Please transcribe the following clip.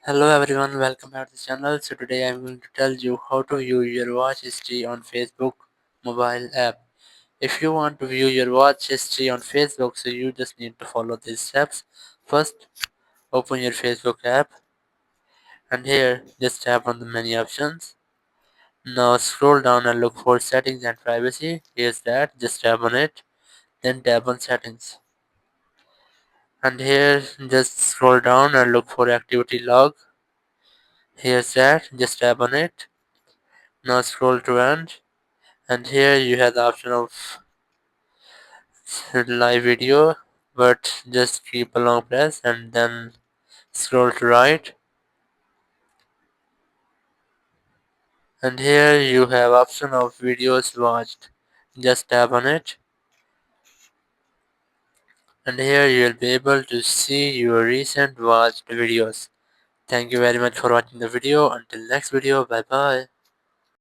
Hello everyone, welcome back to the channel. So today I'm going to tell you how to view your watch history on Facebook mobile app. If you want to view your watch history on Facebook, so you just need to follow these steps. First, open your Facebook app and here just tap on the menu options. Now scroll down and look for settings and privacy. Here's that, just tap on it. Then tap on settings. And here just scroll down and look for activity log. Here's that, just tap on it. Now scroll to end. And here you have the option of live video, but just keep a long press and then scroll to right. And here you have option of videos watched. Just tap on it. And here you will be able to see your recent watched videos. Thank you very much for watching the video. Until next video, bye bye.